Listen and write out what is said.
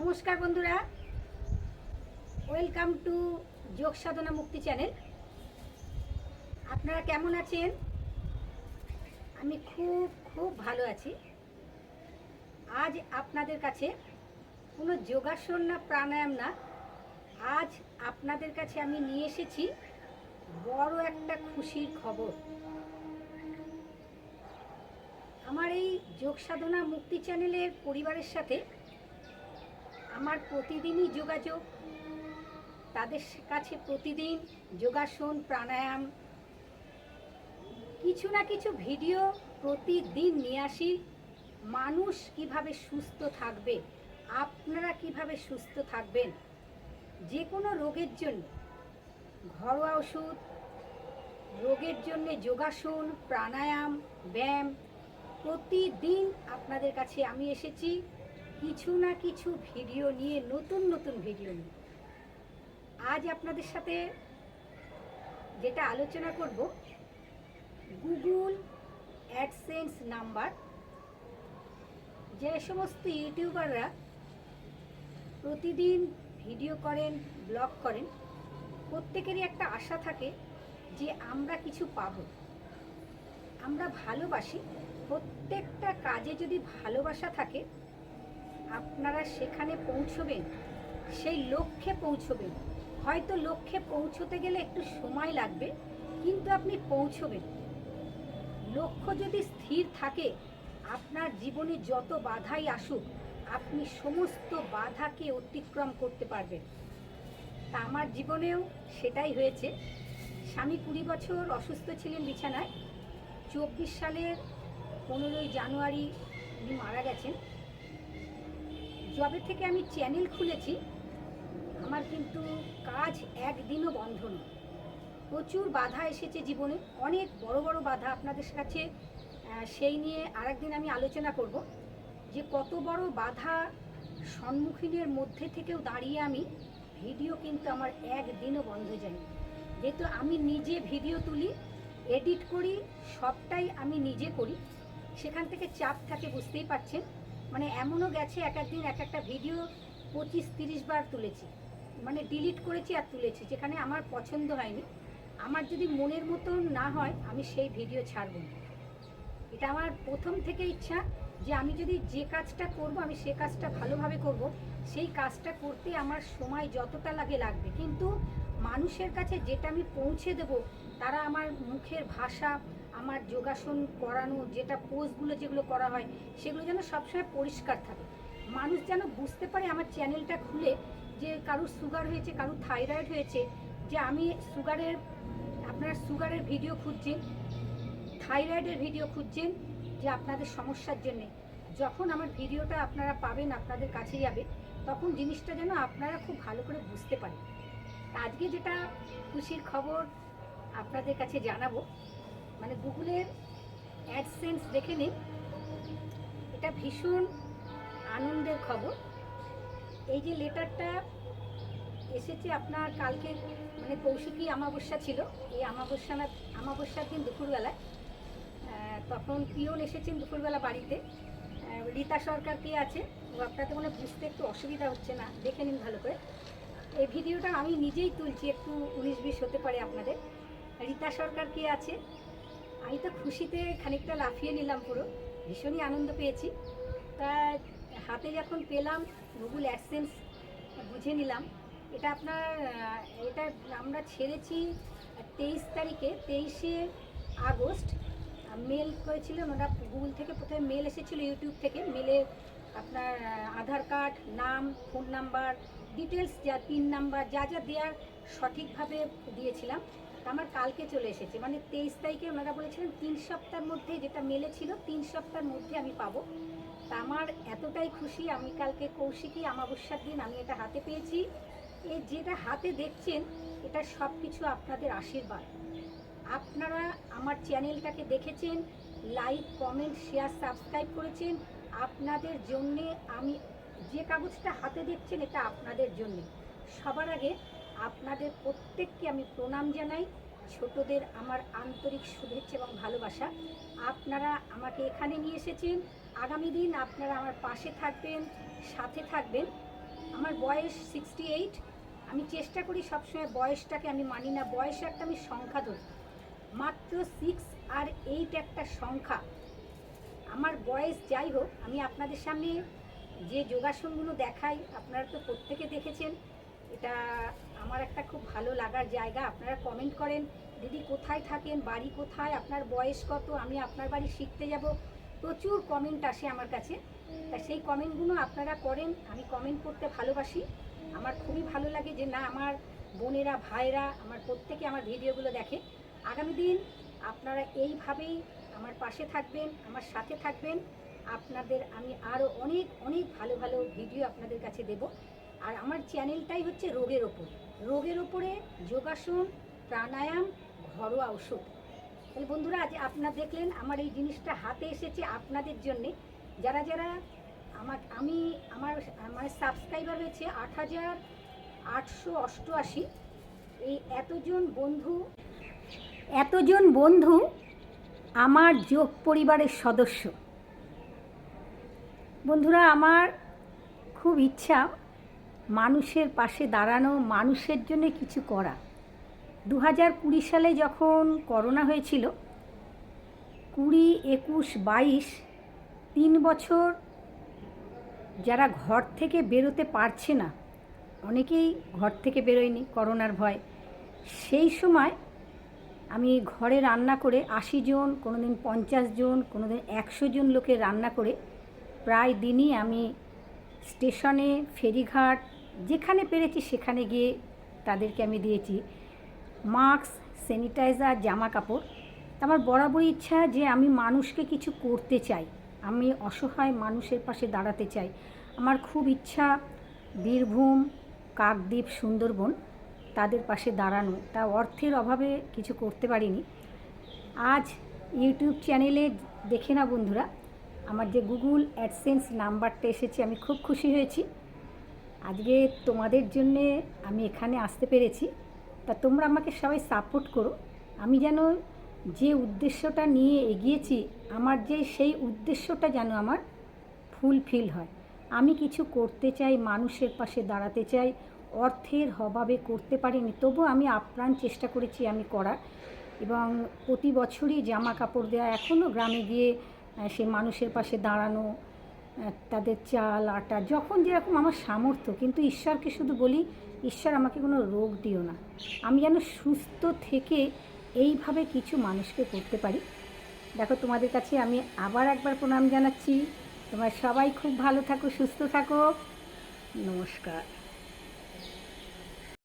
নমস্কার বন্ধুরা, welcome to যোগ সাধনা মুক্তি চ্যানেল। আপনারা কেমন আছেন? আমি খুব খুব ভালো আছি। আজ আপনাদের কাছে কোনো যোগাসন না প্রাণায়াম না, আজ আপনাদের কাছে আমি নিয়ে এসেছি বড় একটা খুশির খবর। আমার এই যোগ সাধনা মুক্তি চ্যানেলের পরিবারের সাথে আমার প্রতিদিনই যোগাযোগ, তাদের কাছে প্রতিদিন যোগাসন প্রাণায়াম কিছু না কিছু ভিডিও প্রতিদিন নিয়ে আসি। মানুষ কিভাবে সুস্থ থাকবে, আপনারা কিভাবে সুস্থ থাকবেন, যে কোনো রোগের জন্য ঘরোয়া ওষুধ, রোগের জন্য যোগাসন প্রাণায়াম ব্যায়াম, প্রতিদিন আপনাদের কাছে আমি এসেছি কিছু না কিছু ভিডিও নিয়ে, নতুন নতুন ভিডিও নিয়ে। আজ আপনাদের সাথে যেটা আলোচনা করব, গুগল অ্যাডসেন্স নাম্বার। যে সমস্ত ইউটিউবাররা প্রতিদিন ভিডিও করেন, ব্লগ করেন, প্রত্যেকেরই একটা আশা থাকে যে আমরা কিছু পাবো। আমরা ভালোবাসি, প্রত্যেকটা কাজে যদি ভালোবাসা থাকে আপনারা সেখানে পৌঁছবেন, সেই লক্ষ্যে পৌঁছবেন। হয়তো লক্ষ্যে পৌঁছতে গেলে একটু সময় লাগবে, কিন্তু আপনি পৌঁছবেন। লক্ষ্য যদি স্থির থাকে, আপনার জীবনে যত বাধাই আসুক আপনি সমস্ত বাধাকে অতিক্রম করতে পারবেন। তা আমার জীবনেও সেটাই হয়েছে। স্বামী 20 বছর অসুস্থ ছিলেন বিছানায়। 24 সালের 15ই জানুয়ারি উনি মারা গেছেন। যবে থেকে আমি চ্যানেল খুলেছি আমার কিন্তু কাজ একদিনও বন্ধ নেই। প্রচুর বাধা এসেছে জীবনে, অনেক বড় বড় বাধা। আপনাদের কাছে সেই নিয়ে আরেকদিন আমি আলোচনা করব যে কত বড় বাধা সম্মুখীনের মধ্যে থেকেও দাঁড়িয়ে আমি ভিডিও কিন্তু আমার একদিনও বন্ধ যায়নি। যেহেতু আমি নিজে ভিডিও তুলি, এডিট করি, সবটাই আমি নিজে করি, সেখান থেকে চাপ থাকে, বুঝতেই পারছেন। মানে এমনও গেছে এক একদিন এক একটা ভিডিও 25-30 বার তুলেছি, মানে ডিলিট করেছি আর তুলেছি, যেখানে আমার পছন্দ হয়নি। আমার যদি মনের মতন না হয় আমি সেই ভিডিও ছাড়ব না। এটা আমার প্রথম থেকে ইচ্ছা যে আমি যদি যে কাজটা করব আমি সে কাজটা ভালোভাবে করব। সেই কাজটা করতে আমার সময় যতটা লাগে লাগবে, কিন্তু মানুষের কাছে যেটা আমি পৌঁছে দেব, তারা আমার মুখের ভাষা, আমার যোগাসন করানো যেটা পোস্টগুলো যেগুলো করা হয় সেগুলো যেন সবসময় পরিষ্কার থাকে। মানুষ যেন বুঝতে পারে আমার চ্যানেলটা খুলে যে কারুর সুগার হয়েছে, কারুর থাইরয়েড হয়েছে, যে আমি আপনারা সুগারের ভিডিও খুঁজছেন, থাইরয়েডের ভিডিও খুঁজছেন, যে আপনাদের সমস্যার জন্যে যখন আমার ভিডিওটা আপনারা পাবেন, আপনাদের কাছে যাবে, তখন জিনিসটা যেন আপনারা খুব ভালো করে বুঝতে পারেন। আজকে যেটা খুশির খবর আপনাদের কাছে জানাবো, মানে গুগলের অ্যাডসেন্স দেখে নিন, এটা ভীষণ আনন্দের খবর। এই যে লেটারটা এসেছে আপনার কালকে, মানে কৌশিকী অমাবস্যা ছিল, এই অমাবস্যার দিন দুপুরবেলায় তখন পিওন এসেছেন দুপুরবেলা বাড়িতে। রীতা সরকার কে আছে, ও আপনাদের মনে বুঝতে একটু অসুবিধা হচ্ছে না, দেখে নিন ভালো করে। এই ভিডিওটা আমি নিজেই তুলছি, একটু 19-20 হতে পারে আপনাদের। রীতা সরকার কে আছে, আমি তো খুশিতে খানিকটা লাফিয়ে নিলাম, পুরো ভীষণই আনন্দ পেয়েছি। তা হাতে যখন পেলাম গুগল অ্যাডসেন্স বুঝে নিলাম। এটা এটা আমরা ছেড়েছি 23 তারিখে, 23শে আগস্ট মেল করেছিলেন ওরা। গুগল থেকে প্রথমে মেল এসেছিলো, ইউটিউব থেকে মেলে আপনার আধার কার্ড, নাম, ফোন নাম্বার, ডিটেলস, যা পিন নাম্বার যা যা দেওয়ার সঠিকভাবে দিয়েছিলাম। আমার কালকে চলে এসেছে, মানে 23 তারিখে ওনারা বলেছিলেন 3 সপ্তাহের মধ্যে, যেটা মেলে ছিল 3 সপ্তাহের মধ্যে আমি পাবো। তা আমার এতটাই খুশি, আমি কালকে কৌশিকী অমাবস্যার দিন আমি এটা হাতে পেয়েছি। এই যেটা হাতে দেখছেন এটা সব কিছু আপনাদের আশীর্বাদ। আপনারা আমার চ্যানেলটাকে দেখেছেন, লাইক কমেন্ট শেয়ার সাবস্ক্রাইব করেছেন, আপনাদের জন্যে আমি যে কাগজটা হাতে দেখছেন এটা আপনাদের জন্যে। সবার আগে আপনাদের প্রত্যেককে আমি প্রণাম জানাই, ছোটদের আমার আন্তরিক শুভেচ্ছা এবং ভালোবাসা। আপনারা আমাকে এখানে নিয়ে এসেছেন, আগামী দিন আপনারা আমার পাশে থাকবেন, সাথে থাকবেন। আমার বয়স 68। আমি চেষ্টা করি সবসময় বয়সটাকে আমি মানি না, বয়স একটা আমি সংখ্যা ধরি, মাত্র 6 আর 8 একটা সংখ্যা। আমার বয়স যাই হোক, আমি আপনাদের সামনে যে যোগাসনগুলো দেখাই আপনারা তো প্রত্যেকে দেখেছেন। এটা আমার একটা খুব ভালো লাগার জায়গা। আপনারা কমেন্ট করেন, দিদি কোথায় থাকেন, বাড়ি কোথায়, আপনার বয়স কত, আমি আপনার বাড়ি শিখতে যাব। প্রচুর কমেন্ট আসে আমার কাছে, তা সেই কমেন্টগুলো আপনারা করেন। আমি কমেন্ট করতে ভালোবাসি, আমার খুবই ভালো লাগে যে না আমার বোনেরা ভাইরা আমার প্রত্যেকে আমার ভিডিওগুলো দেখে। আগামী দিন আপনারা এইভাবেই আমার পাশে থাকবেন, আমার সাথে থাকবেন। আপনাদের আমি আরও অনেক অনেক ভালো ভালো ভিডিও আপনাদের কাছে দেব। আর আমার চ্যানেলটাই হচ্ছে রোগের ওপর, রোগের ওপরে যোগাসন, প্রাণায়াম, ঘরোয়া ওষুধ। তাহলে বন্ধুরা, আজ আপনারা দেখলেন আমার এই জিনিসটা হাতে এসেছে আপনাদের জন্যে। যারা যারা আমার সাবস্ক্রাইবার হয়েছে 8,888। এই এতজন বন্ধু আমার যোগ পরিবারের সদস্য। বন্ধুরা, আমার খুব ইচ্ছা মানুষের পাশে দাঁড়ানো, মানুষের জন্য কিছু করা। 2020 সালে যখন করোনা হয়েছিল, 20, 21, 22, 3 বছর যারা ঘর থেকে বেরোতে পারছে না, অনেকেই ঘর থেকে বেরোয়নি করোনার ভয়, সেই সময় আমি ঘরে রান্না করে 80 জন, কোনো দিন 50 জন, কোনো দিন 100 জন লোকের রান্না করে প্রায় দিনই আমি স্টেশনে, ফেরিঘাট, যেখানে পেরেছি সেখানে গিয়ে তাদেরকে আমি দিয়েছি মাস্ক, স্যানিটাইজার, জামা কাপড়। আমার বরাবরই ইচ্ছা যে আমি মানুষকে কিছু করতে চাই, আমি অসহায় মানুষের পাশে দাঁড়াতে চাই। আমার খুব ইচ্ছা বীরভূম, কাকদ্বীপ, সুন্দরবন তাদের পাশে দাঁড়ানো, তা অর্থের অভাবে কিছু করতে পারিনি। আজ ইউটিউব চ্যানেলে দেখে না বন্ধুরা, আমার যে গুগল অ্যাডসেন্স নাম্বারটা এসেছে, আমি খুব খুশি হয়েছি। আজকে তোমাদের জন্যে আমি এখানে আসতে পেরেছি, তা তোমরা আমাকে সবাই সাপোর্ট করো। আমি যেন যে উদ্দেশ্যটা নিয়ে এগিয়েছি, আমার যে সেই উদ্দেশ্যটা যেন আমার ফুলফিল হয়। আমি কিছু করতে চাই, মানুষের পাশে দাঁড়াতে চাই। অর্থের অভাবে করতে পারিনি, তবু আমি আপ্রাণ চেষ্টা করেছি আমি করার। এবং প্রতি বছরই জামা কাপড় দেওয়া, এখনও গ্রামে গিয়ে সে মানুষের পাশে দাঁড়ানো, তাদের চাল আটা যখন যেরকম আমার সামর্থ্য। কিন্তু ঈশ্বরকে শুধু বলি, ঈশ্বর আমাকে কোনো রোগ দিও না, আমি যেন সুস্থ থেকে এইভাবে কিছু মানুষকে করতে পারি। দেখো, তোমাদের কাছে আমি আবার একবার প্রণাম জানাচ্ছি। তোমরা সবাই খুব ভালো থাকো, সুস্থ থাকো। নমস্কার।